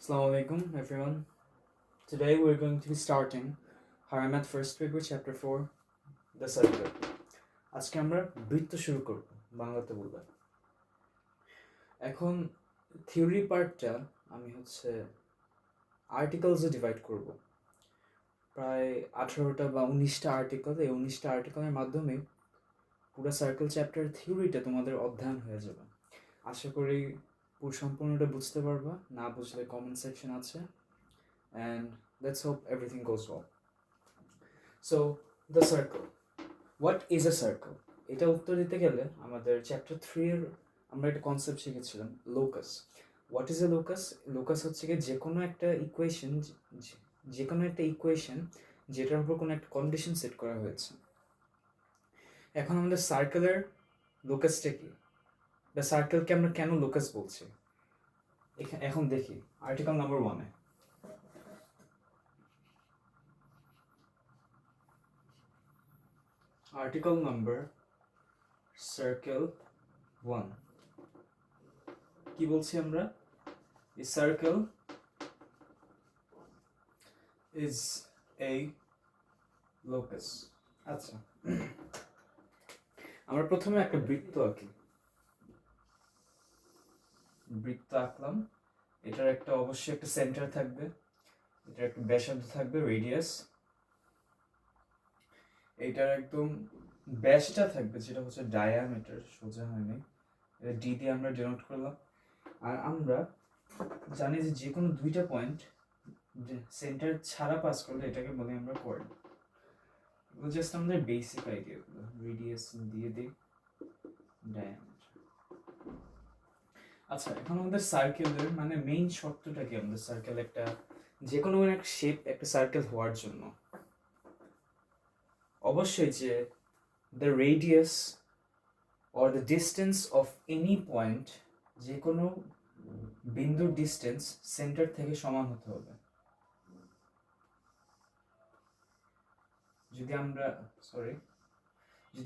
Assalamu alaikum everyone. Today we're going to be starting Higher Math First Paper Chapter 4 The Circle. আজকে আমরা বৃত্ত শুরু করব বাংলাতে বলবো। এখন থিওরি পার্টটা আমি আর্টিকেলসে ডিভাইড করব। প্রায় 18টা বা 19টা আর্টিকেল, এই 19টা আর্টিকেলের মাধ্যমে পুরো সার্কেল চ্যাপ্টার থিওরিটা তোমাদের অধ্যয়ন হয়ে যাবে। আশা করি পুরো সম্পূর্ণটা বুঝতে পারবা, না বুঝলে কমেন্ট সেকশন আছে। And let's hope everything goes well. So, the circle. What is a circle? এটা উত্তর দিতে গেলে আমাদের চ্যাপ্টার 3 এর আমরা একটা কনসেপ্ট শিখেছিলাম, locus. What is a locus? Locus হচ্ছে কি যে কোনো একটা ইকুয়েশন যেটার উপর কোনো একটা কন্ডিশন সেট করা হয়েছে। এখন আমাদের সার্কেলের লোকাসটা কি, বা সার্কেলকে আমরা কেন লোকাস বলছি এখন দেখি আর্টিকেল নাম্বার 1-এ। Article number circle 1 কি বলছি আমরা? A circle is a locus. আচ্ছা, আমরা প্রথমে একটা বৃত্ত আঁকি। বৃত্ত আঁকলাম, এটার একটা অবশ্যই একটা সেন্টার থাকবে, এটার একটা ব্যাসার্ধ থাকবে, রেডিয়াস। এইটার একদম ব্যাসটা থাকবে যেটা হচ্ছে ডায়ামিটার, সোজা হয়নি, এটা ডি দিয়ে আমরা ডিনোট করলাম। আর আমরা জানি যে কোনো দুইটা পয়েন্ট সেন্টার ছাড়া পাস করলে এটাকে বলি আমরা কোঅর্ডিনেট। এগুলো জাস্ট আমাদের বেসিক আইডিয়াগুলো। রেডিয়াস দিয়ে দিই, ডায়ামিটার। আচ্ছা, এখন আমাদের সার্কেলের মানে মেইন শর্তটা কি? আমাদের সার্কেল একটা যে কোনো একটা শেপ একটা সার্কেল হওয়ার জন্য অবশ্যই যে the radius or the distance of any point, যে কোনো বিন্দুর ডিস্টেন্স সেন্টার থেকে সমান হতে হবে। যদি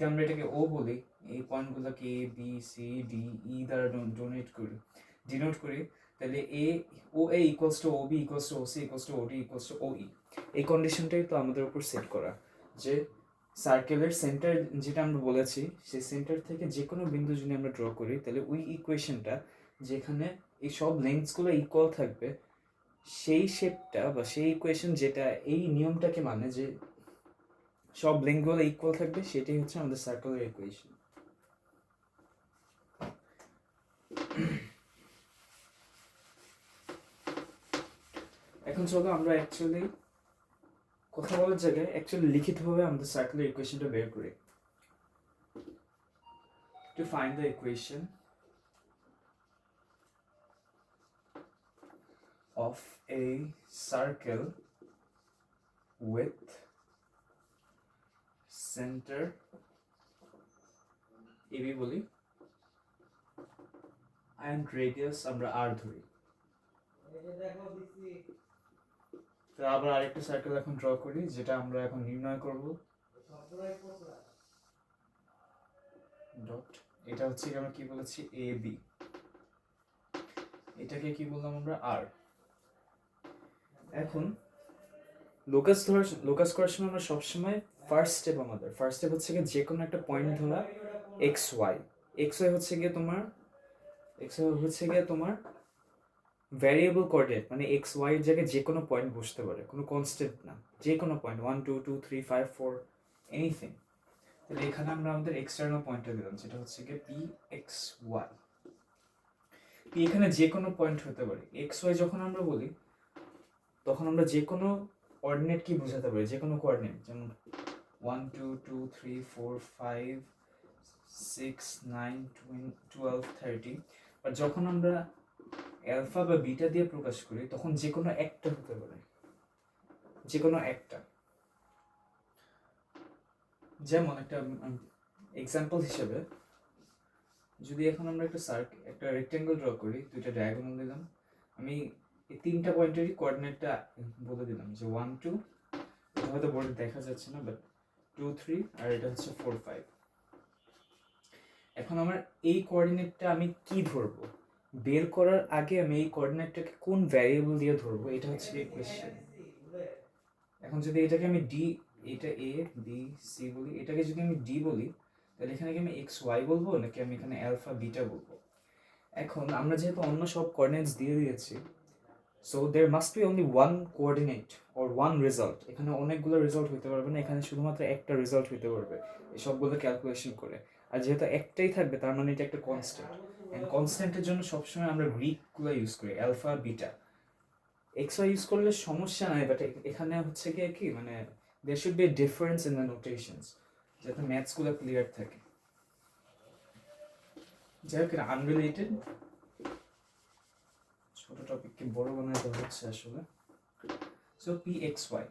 আমরা এটাকে ও বলি, এই পয়েন্টগুলোকে A B C D E দ্বারা ডিনোট করি, তাহলে O A equals to O B equals to O C equals to O D equals to O E. এই কন্ডিশনটাই তো আমাদের উপর সেট করা, যে সার্কেলের সেন্টার যেটা আমরা বলেছি, সেই সেন্টার থেকে যে কোনো বিন্দু যদি আমরা ড্র করি, তাহলে ওই ইকুয়েশনটা যেখানে এই সব লেন্থসগুলো ইকুয়াল থাকবে, সেই শেপটা বা সেই ইকুয়েশন যেটা এই নিয়মটাকে মানে যে সব লেন্থগুলো ইকুয়াল থাকবে, সেটাই হচ্ছে আমাদের সার্কেলের ইকুয়েশন। এখন চলো আমরা অ্যাকচুয়ালি কথা বলার জায়গায় লিখিতভাবে আমাদের সার্কেলের ইকুয়েশনটা বের করি। To find the equation of a circle with center AB বলি and radius আমরা R ধরি। তো আবার আরেকটা সার্কেল এখন ড্র করি, যেটা আমরা এখন নির্ণয় করব। ডট, এটা হচ্ছে আমরা কি বলেছি, এ বি। এটাকে কি বললাম আমরা? আর। এখন লোকাস করার সময় আমরা সবসময় ফার্স্ট স্টেপ হচ্ছে গিয়ে যে কোনো একটা পয়েন্ট ধরা, এক্স ওয়াই হচ্ছে গিয়ে তোমার ভ্যারিয়েবল কোঅর্ডিনেট, মানে এক্স ওয়াই এর জায়গায় যে কোনো পয়েন্ট বসতে পারে, কোনো কনস্ট্যান্ট না, যে কোনো পয়েন্ট 1 2 2 3 5 4 এনিথিং। তাহলে এখানে আমরা আমাদের এক্সটার্নাল পয়েন্টটা দিলাম, যেটা হচ্ছে গিয়ে পি এক্স ওয়াই। পি এখানে যে কোনো পয়েন্ট হতে পারে। এক্স ওয়াই যখন আমরা বলি, তখন আমরা যে কোনো কোঅর্ডিনেট কি বোঝাতে পারি, যে কোনো কোঅর্ডিনেট, যেমন 1 2 2 3 4 5 6 9 12 30। আর যখন আমরা অ্যালফা বা বিটা দিয়ে প্রকাশ করি, তখন যে কোনো একটা হতে পারে, যে কোনো একটা। যেমন একটা এক্সাম্পল হিসেবে, যদি এখন আমরা একটা রেক্টেঙ্গল ড্র করি, দুইটা ডায়াগোনাল দিলাম, আমি এই তিনটা পয়েন্টেরই কোঅর্ডিনেটটা বলে দিলাম যে 1 2, এটা হয়তো বোর্ডে দেখা যাচ্ছে না, বাট 2 3, আর এটা হচ্ছে 4 5। এখন আমার এই কোঅর্ডিনেটটা আমি কি ধরবো? বের করার আগে আমি এই কোঅর্ডিনেটটাকে কোন ভ্যারিয়েবল দিয়ে ধরবো, এটা হচ্ছে এই কোয়েশ্চেন। এখন যদি এটাকে আমি ডি, এটা এ বি সি বলি, এটাকে যদি আমি ডি বলি, তাহলে এখানে কি আমি এক্স ওয়াই বলবো নাকি আমি এখানে অ্যালফা বিটা বলবো? এখন আমরা যেহেতু অন্য সব কোঅর্ডিনেটস দিয়ে দিয়েছি, so there must be only one coordinate or one result. এখানে অনেকগুলো রেজাল্ট হতে পারবে না, এখানে শুধুমাত্র একটা রেজাল্ট হতে পারবে এই সবগুলো ক্যালকুলেশন করে। আর যেহেতু একটাই থাকবে তার মানে এটা একটা কনস্ট্যান্ট, অ্যান্ড কনস্ট্যান্টের জন্য সবসময় আমরা গ্রিকগুলো ইউজ করি, alpha beta. X y use করলে সমস্যা নাই, বাট এখানে হচ্ছে গিয়ে কি মানে there should be a difference in the notations, যাতে ম্যাথসগুলো ক্লিয়ার থাকে। যাই হোক, আনরিলেটেড ছোট টপিককে বড় বানাতে হচ্ছে আসলে। সো পি এক্স ওয়াই,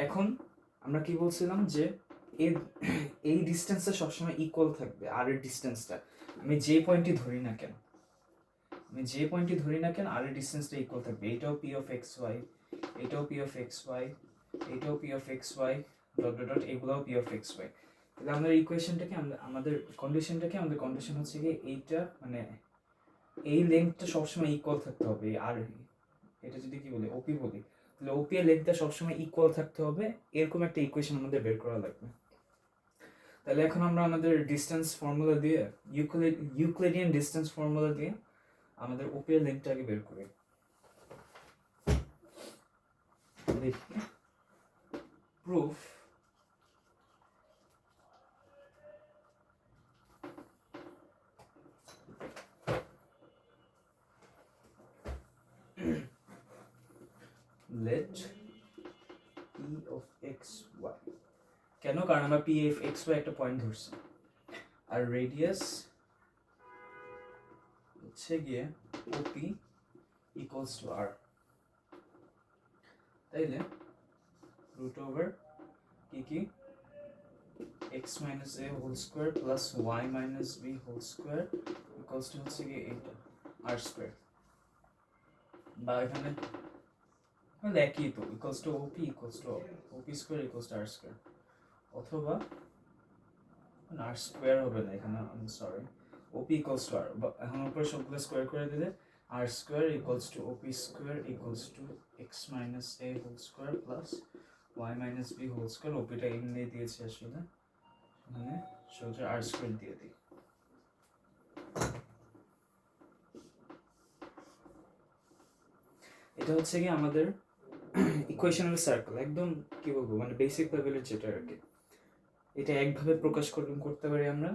এখন আমরা কি বলছিলাম যে এই ডিস্টেন্সটা সবসময় ইকুয়াল থাকবে, আর এর ডিস্টেন্সটা আমি যে পয়েন্টই ধরি না কেন, আর এর ডিস্টেন্সটা ইকুয়াল থাকবে। এটাও পি অফ এক্স ওয়াই, এটাও পি অফ এক্স ওয়াই, এটাও p of x y, dot dot dot, এগুলোও পি অফ এক্স ওয়াই। তাহলে আমাদের ইকুয়েশনটাকে, আমাদের কন্ডিশন হচ্ছে কি এইটা মানে এই লেন্থটা সবসময় ইকুয়াল থাকতে হবে। আর এটা যদি কি বলি ওপি বলি, তাহলে ওপি এর লেন্থটা সবসময় ইকুয়াল থাকতে হবে, এরকম একটা ইকুয়েশন আমাদের বের করা লাগবে। তাহলে এখন আমরা আমাদের ডিস্টেন্স ফর্মুলা দিয়ে, ইউক্লিডিয়ান ডিস্টেন্স ফর্মুলা দিয়ে আমাদের ওপি এর লেন্থটা আগে বের করি। দেখি proof let p of x y, কেন? কারণ আমরা পি এফ এক্স ওয়াই একটা পয়েন্ট ধরছি, আর রেডিয়াস হচ্ছে গিয়ে ওপি ইকুয়ালস টু আর। তাইলে রুট ওভার কি X minus A whole square plus Y minus B whole square equals to হচ্ছে গিয়ে এইটা আর স্কোয়ার, বা এখানে একই তো, equals to OP square equals to R square, অথবা আর স্কোয়ার হবে না এখানে, sorry, OP equals to R, এখন উপরে সবগুলো স্কোয়ার করে দিলে R square equals to OP square equals to X minus A whole square plus Y minus B whole square. ওপিটা এমনি দিয়েছে আসলে, মানে সোজা আর স্কোয়ার দিয়ে দিই। এটা হচ্ছে কি আমাদের ইকুয়েশনাল সার্কেল, একদম কি বলবো মানে বেসিক লেভেলের যেটা আর কি। এটা একভাবে প্রকাশ করতে পারি আমরা,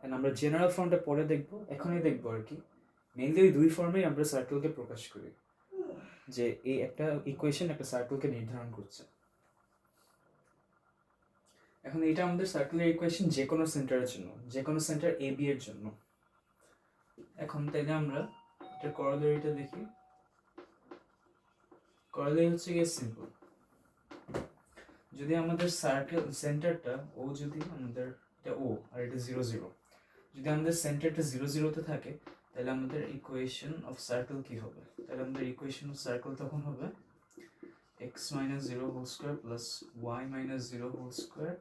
এন্ড আমরা জেনারেল ফর্মটা পরে দেখবো, এখনই দেখবো আর কি। মেইনলি ওই দুই ফর্মেই আমরা সার্কেলকে প্রকাশ করি, যে এই একটা ইকুয়েশন একটা সার্কেলকে নির্ধারণ করছে। এখন এটা আমাদের সার্কুলার ইকুয়েশন যে কোনো সেন্টারের জন্য, যে কোনো সেন্টার এ বি এর জন্য। এখন তাইলে আমরা এটা করোলারিটা দেখি। করোলারি হচ্ছে গিয়ে সিম্পল, যদি আমাদের সার্কেল সেন্টারটা ও, যদি আমাদের এটা ও আর এটা 0 0, যদি আমাদের সেন্টারটা 0 0-তে থাকে, তাহলে আমাদের ইকুয়েশন অফ সার্কেল কি হবে? তাহলে আমাদের ইকুয়েশন অফ সার্কেল তখন হবে x minus 0 whole square plus y minus 0 whole square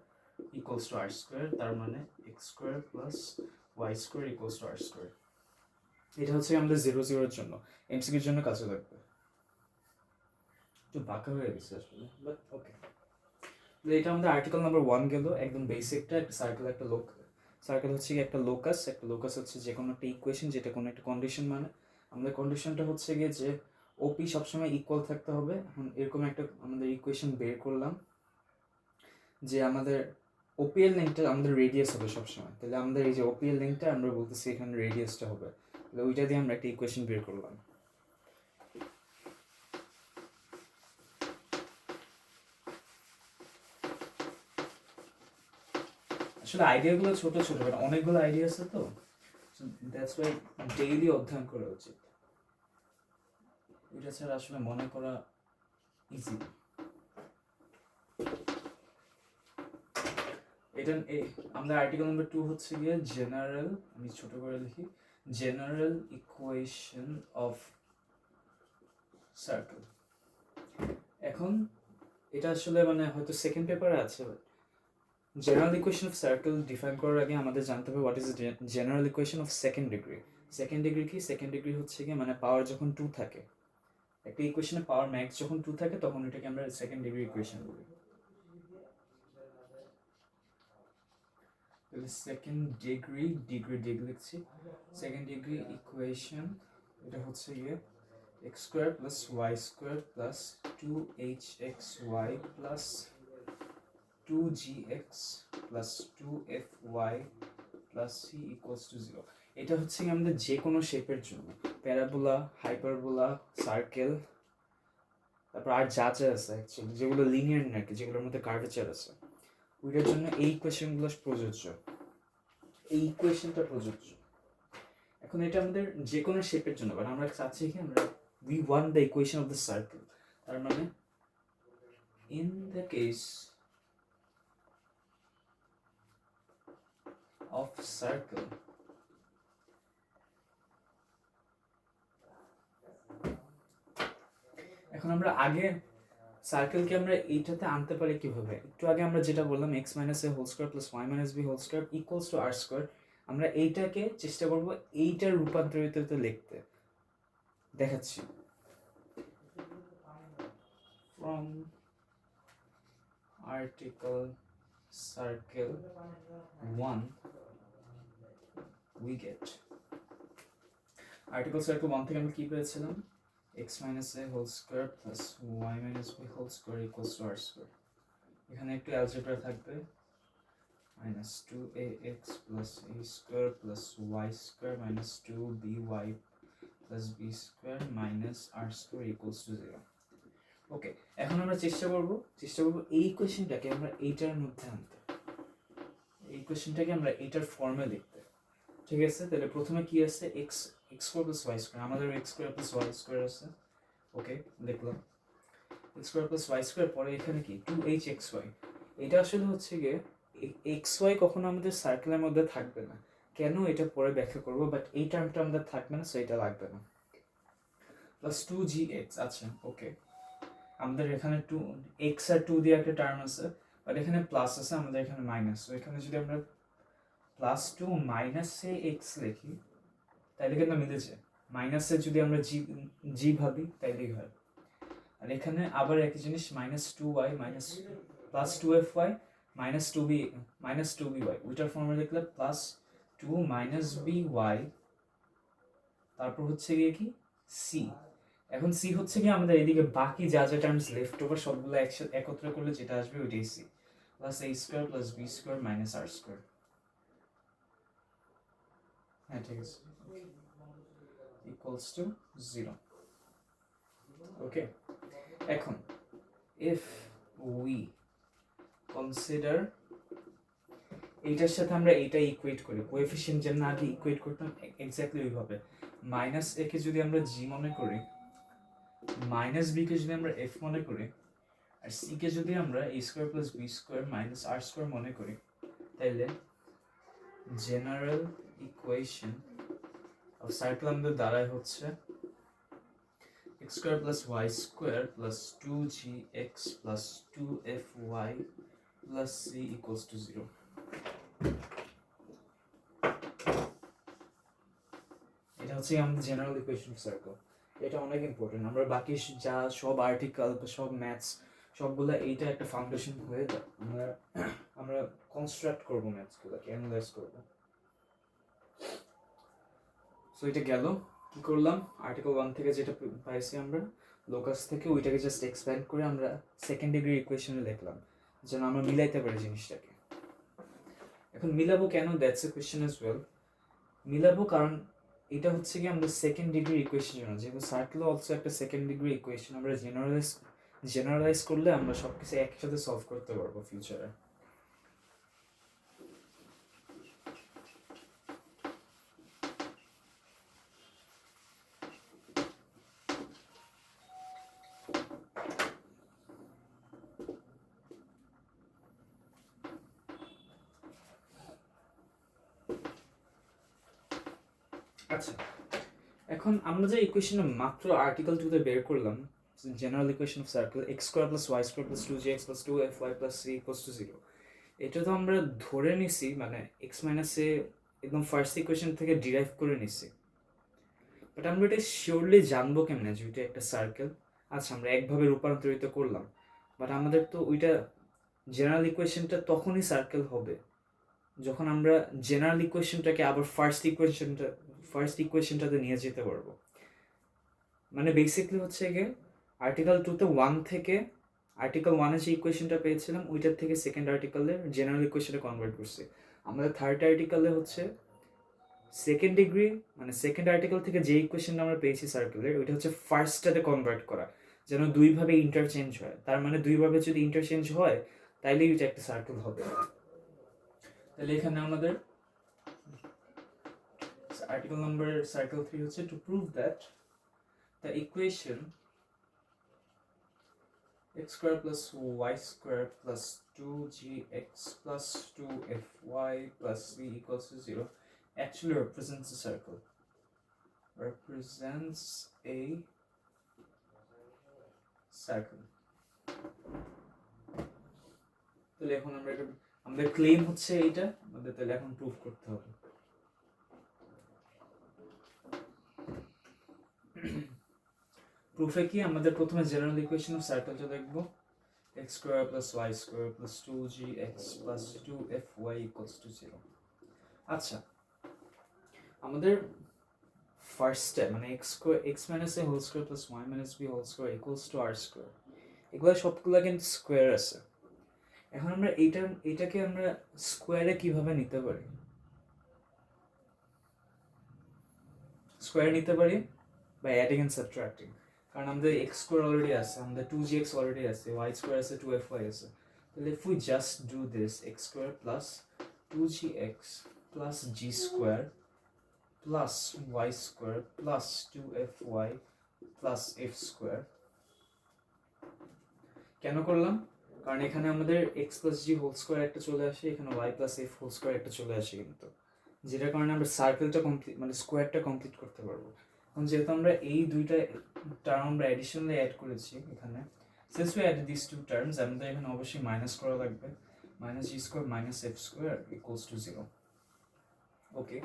equals to r square, তার মানে x square plus y square equals to r square। এটা হচ্ছে আমাদের 0 0 এর জন্য, এমসিকিউর জন্য কাজে লাগবে। একটু বাঁকা হয়ে গেছে আসলে, বাট ওকে। এটা আমাদের আর্টিকেল নাম্বার 1 গেল, একদম বেসিকটা। একটা সার্কেল, একটা লোক, সার্কেল হচ্ছে কি একটা লোকাস, একটা লোকাস হচ্ছে যে কোনো একটা ইকুয়েশন যেটা কোনো একটা কন্ডিশন, মানে আমাদের কন্ডিশনটা হচ্ছে গিয়ে যে ওপি সবসময় ইকুয়াল থাকতে হবে। এখন এরকম একটা আমাদের ইকুয়েশন বের করলাম যে আমাদের ওপি এর লেন্থটা আমাদের রেডিয়াস হবে সবসময়, তাহলে আমাদের এই যে ওপি এর লেন্থটা আমরা বলতেছি এখানে রেডিয়াসটা হবে, তাহলে ওইটা দিয়ে আমরা একটা ইকুয়েশন বের করলাম। আসলে আইডিয়াগুলো ছোট ছোট, মানে অনেকগুলো আইডিয়া আছে তো, দ্যাটস ওয়াই ডেইলি অধ্যয়ন করা উচিত। এটা ছাড়া আসলে মনে করা ইজি। এটা আমরা আর্টিকেল নাম্বার 2 হচ্ছে গিয়ে জেনারেল, আমি ছোট করে লিখি, জেনারেল ইকুয়েশন অফ সার্কেল। এখন এটা আসলে মানে হয়তো সেকেন্ড পেপারে আছে, general equation of circle define করার আগে আমাদের জানতে হবে what is general equation of second degree. Second degree কি? সেকেন্ড ডিগ্রি হচ্ছে কি মানে পাওয়ার যখন 2 থাকে, একটা ইকুয়েশনে পাওয়ার ম্যাক্স যখন 2 থাকে তখন এটাকে আমরা সেকেন্ড ডিগ্রি ইকুয়েশন বলি। তাহলে সেকেন্ড ডিগ্রি লিখছি, সেকেন্ড ডিগ্রি ইকুয়েশন এটা হচ্ছে গিয়ে x square plus y square plus 2hxy plus 2gx plus 2fy plus c equals to 0। এটা হচ্ছে কি আমাদের যে কোনো শেপের জন্য, প্যারাবোলা, হাইপারবোলা, সার্কেল, তারপর আর যা যা আছে অ্যাকচুয়ালি যেগুলো লিনিয়ার না কি, যেগুলোর মধ্যে কার্ভেচার আছে, ওইটার জন্য এই ইকুয়েশনগুলো প্রযোজ্য, এই ইকুয়েশনটা প্রযোজ্য। এখন এটা আমাদের যে কোনো শেপের জন্য, কারণ আমরা চাচ্ছি কি আমরা we want the equation of the circle, তার মানে in the case of circle এখন আমরা আগে সার্কেলকে আমরা এইটাতে আনতে পারি কিভাবে? একটু আগে আমরা যেটা বললাম x minus a whole square plus y minus b whole square equals to r square, আমরা এইটাকে চেষ্টা করব এইটার রূপান্তরিত লিখতে। দেখাচ্ছি, from article circle 1 we get article circle 1 থেকে আমরা কি পেয়েছিলাম? x minus a whole square plus y minus b whole square equals to r square। এখানে একটু অ্যালজেব্রা থাকবে, minus 2ax plus a square plus y square minus 2by plus b square minus r square equals to 0। ওকে, এখন আমরা চেষ্টা করব এই ইকুয়েশনটাকে আমরা এইটার মধ্যে আনতে, এই ইকুয়েশনটাকে আমরা এইটার ফর্মে লিখতে। ঠিক আছে, তাহলে প্রথমে কি আছে? x square plus y square, আমাদের x square plus y square আছে। ওকে, লিখলাম x square plus y square, পরে এখানে কি 2hxy। এটা আসলে হচ্ছে গিয়ে xy কখনো আমাদের সার্কেলের মধ্যে থাকবে না, কেন এটা পরে ব্যাখ্যা করব, বাট এই টার্মটা আমাদের থাকবে না, সো এটা লাগবে না। প্লাস 2gx, আচ্ছা ওকে, আমাদের এখানে 2x আর 2 দিয়ে একটা টার্ম আছে, বাট এখানে প্লাস আছে, আমাদের এখানে মাইনাস, তো এখানে যদি আমরা প্লাস 2 মাইনাসে এক্স লিখি তাইলে কিন্তু মিলেছে, মাইনাসে যদি আমরা জি ভাবি তাইলেই হয়। আর এখানে আবার একই জিনিস, minus 2y minus plus 2fy minus 2by, ওইটার ফর্মে লিখলে প্লাস 2 মাইনাস by, তারপর হচ্ছে গিয়ে কি সি। এখন সি হচ্ছে কি আমাদের এদিকে বাকি যা যা টার্মস লেফট ওভার সবগুলো একসাথে একত্র করলে যেটা আসবে ওইটাই c, plus a square plus b square minus r square. হ্যাঁ ঠিক আছে, equals to 0। ওকে, এখন if we consider এইটার সাথে আমরা এইটা ইকুয়েট করি, কোএফিশিয়েন্ট যেমন আগে ইকুয়েট করতাম এক্স্যাক্টলি ওইভাবে, মাইনাস এ কে যদি আমরা জি মনে করি, মাইনাস বি কে যদি আমরা এফ মনে করি, আর সি কে যদি আমরা a square plus b square minus r square মনে করি, তাইলে জেনারেল ইকুয়েশন অফ সার্কেল আমাদের দাঁড়ায় হচ্ছে x square plus y square plus 2gx plus 2fy plus c equals to 0। এটা হচ্ছে আমাদের জেনারেল ইকুয়েশন অফ সার্কেল। এটা অনেক ইম্পর্টেন্ট, আমরা বাকি যা সব আর্টিকেল বা সব ম্যাথস সবগুলো এইটা একটা ফাউন্ডেশন হয়ে যায়, আমরা কনস্ট্রাক্ট করবো ম্যাথসগুলোকে, অ্যানালাইজ করবো। সো এটা গেল, কি করলাম, আর্টিকেল 1 থেকে যেটা পাইছি আমরা লোকাস থেকে, ওইটাকে জাস্ট এক্সপ্যান্ড করে আমরা সেকেন্ড ডিগ্রি ইকুয়েশনে লিখলাম, যেন আমরা মিলাইতে পারি জিনিসটাকে। এখন মিলাবো কেন, that's a question as well. মিলাবো কারণ এটা হচ্ছে কি আমাদের সেকেন্ড ডিগ্রি ইকুয়েশন জন্য, যেহেতু সার্কেল অলসো একটা সেকেন্ড ডিগ্রি ইকুয়েশন, আমরা জেনারেলাইজ করলে আমরা সব কিছু একসাথে সলভ করতে পারবো ফিউচারে। আচ্ছা, এখন আমরা যে ইকুয়েশন মাত্র আর্টিকেল 2 তে বের করলাম, general equation of circle x square plus y square plus 2gx plus 2fy plus c equals to 0, এটা তো আমরা ধরে নিছি, মানে x মাইনাস a একদম ফার্স্ট ইকুয়েশন থেকে ডিরাইভ করে নিছি। বাট আমরা এটা শিওরলি জানবো কেমনে যে ওইটা একটা সার্কেল। আচ্ছা আমরা একভাবে রূপান্তরিত করলাম, বাট আমাদের তো ওইটা জেনারেল ইকুয়েশনটা তখনই সার্কেল হবে যখন আমরা জেনারেল ইকুয়েশনটাকে আবার ফার্স্ট ইকুয়েশনটাতে নিয়ে যেতে পারবো। মানে বেসিকলি হচ্ছে গিয়ে আর্টিকেল 2-তে 1 থেকে আর্টিকেল 1-এ যে ইকুয়েশনটা পেয়েছিলাম ওইটার থেকে সেকেন্ড আর্টিকেলের জেনারেল ইকুয়েশনে কনভার্ট করছি। আমাদের থার্ড আর্টিকেলে হচ্ছে সেকেন্ড ডিগ্রি, মানে সেকেন্ড আর্টিকেল থেকে যে ইকুয়েশনটা আমরা পেয়েছি সার্কেলের, ওইটা হচ্ছে ফার্স্টটাতে কনভার্ট করা, যেন দুইভাবে ইন্টারচেঞ্জ হয়। তার মানে দুইভাবে যদি ইন্টারচেঞ্জ হয় তাইলে এটা একটা সার্কেল হবে। তাহলে এখানে আমাদের আর্টিকেল নাম্বার সার্কেল 3 হচ্ছে to prove that the equation x square plus y square plus 2gx plus 2fy plus c equals to 0 actually represents a circle. Represents a circle. তাহলে এখন আমরা এটা আমাদের ক্লেম হচ্ছে এইটা, আমাদের তাহলে এখন প্রুফ করতে হবে। প্রুফে কি আমাদের প্রথমে জেনারেল ইকুয়েশন অফ সার্কেলটা দেখবো, x square plus y square plus 2gx plus 2fy equals to 0। আচ্ছা আমাদের ফার্স্ট স্টেপ মানে x minus a whole square plus y minus b whole square equals to r square, এগুলো সবগুলো কিন্তু square আছে। এখন আমরা এটাকে আমরা স্কোয়ারে কিভাবে নিতে পারি? স্কোয়ারে নিতে পারি বাই অ্যাডিং এন্ড সাবট্রাক্টিং, কারণ আমাদের x স্কোয়ার অলরেডি আছে, আমাদের 2gx অলরেডি আছে, y স্কোয়ার আছে, 2fy আছে। তাহলে if we just do this x square plus 2gx plus g square plus y square plus 2fy plus f square, কেন করলাম? কারণ এখানে আমাদের x plus g whole square একটা চলে আসে, এখানে y plus f whole square একটা চলে আসে, কিন্তু যেটার কারণে আমরা সার্কেলটা কমপ্লিট মানে স্কোয়ারটা কমপ্লিট করতে পারবো। এখন যেহেতু আমরা এই দুইটা টার্ম আমরা অ্যাডিশনালি অ্যাড করেছি এখানে, since we added these two terms আমাদের এখানে অবশ্যই মাইনাস করা লাগবে, minus G square minus F square equals to 0। Okay,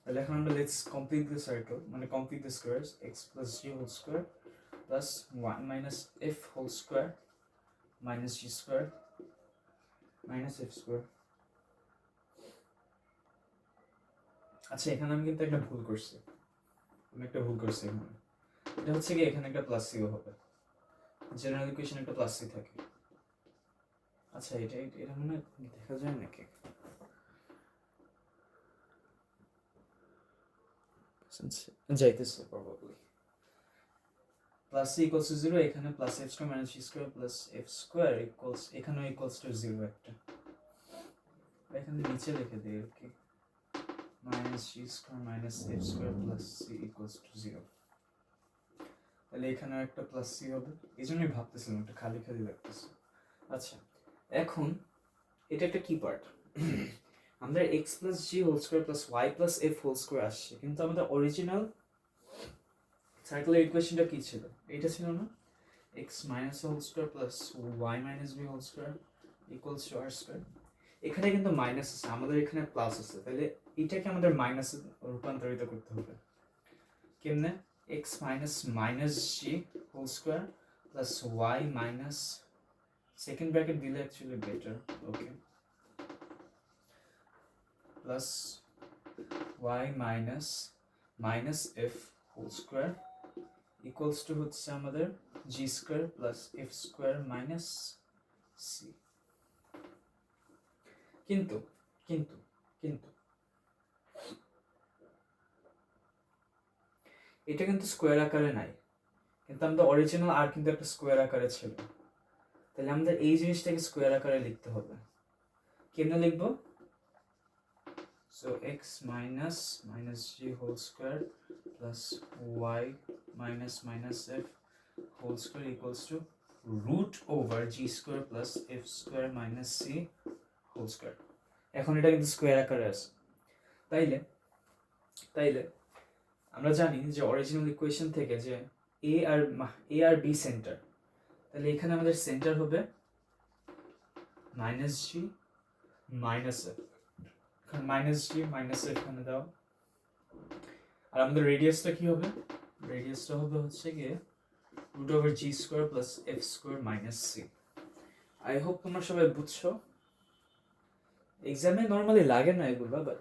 তাহলে এখন আমরা লেটস কমপ্লিট দ্য সার্কেল, মানে complete the squares, x plus g whole square plus 1 minus f whole square minus g square minus f square. আচ্ছা এখানে আমি কিন্তু একটা ভুল করছি, এখানে এটা হচ্ছে কি এখানে একটা প্লাস সিও হবে, জেনারেল ইকুয়েশন একটা প্লাস সি থাকে। আচ্ছা এটা মনে দেখা যায় নাকি? যাইতেছে probably plus C equals to 0, এখানে প্লাস এফ স্কোয়ার মাইনাস জি square plus F square equals, এখানে ইকুয়ালস টু 0 একটা, এখানে নিচে লিখে দিই আর কি, minus G square minus F square plus C equals to 0। তাহলে এখানে একটা প্লাস সি হবে, এই জন্যই ভাবতেছিলাম একটা খালি খালি লাগতেছে। আচ্ছা এখন এটা একটা কি পার্ট, আমাদের x plus G whole square plus Y plus F whole square আসছে, কিন্তু আমাদের অরিজিনাল সার্কেলের ইকুয়েশনটা কি ছিল? এটা ছিল না x minus whole square plus Y minus B whole square equals to R square. এখানে কিন্তু মাইনাস আছে, আমাদের এখানে প্লাস আছে, তাহলে এটাকে আমাদের মাইনাসে রূপান্তরিত করতে হবে। কেমনে? x মাইনাস মাইনাস জি whole square plus Y minus, second bracket দিলে actually better, okay, plus Y minus minus F whole square equals to হচ্ছে আমাদের G square plus F square minus C. কিন্তু কিন্তু কিন্তু এটা কিন্তু স্কোয়ার আকারে নাই, কিন্তু আমাদের অরিজিনাল আর কিন্তু একটা স্কোয়ার আকারে ছিল, তাহলে আমাদের এই জিনিসটাকে স্কোয়ার আকারে লিখতে হবে। কেমনে লিখবো? So x minus minus G whole square plus Y minus minus F whole square equals to root over g square plus F square minus c whole square. এখন এটা কিন্তু স্কোয়ার আকারে আছে, তাইলে আমরা জানি যে অরিজিনাল ইকুয়েশন থেকে যে এ আর বি সেন্টার, তাহলে এখানে আমাদের সেন্টার হবে মাইনাস জি মাইনাস এফ, মাইনাস জি মাইনাস এফ এখানে দাও, আর আমাদের রেডিয়াসটা কি হবে? রেডিয়াসটা হবে হচ্ছে গিয়ে √g² plus f² minus c। I hope তোমরা সবাই বুঝছো। এক্সামে নর্মালি লাগে না এগুলো, but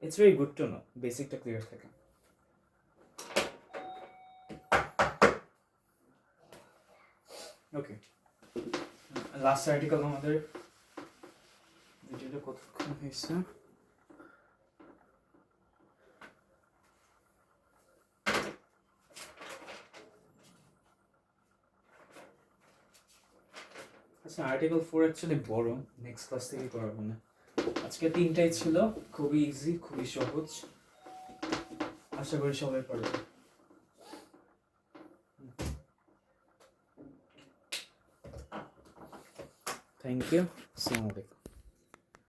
it's very good to know, বেসিকটা ক্লিয়ার থাকে। ওকে, লাস্ট আর্টিকেল আমাদের। ভিডিওটা কতক্ষণ হয়েছে? আচ্ছা, আর্টিকেল 4 অ্যাকচুয়ালি বড়, নেক্সট ক্লাস থেকে করাবো না। আজকে 3টাই ছিল, খুবই ইজি, খুবই সহজ, আশা করি সবাই পারবে। থ্যাংক ইউ, আসসালামু আলাইকুম।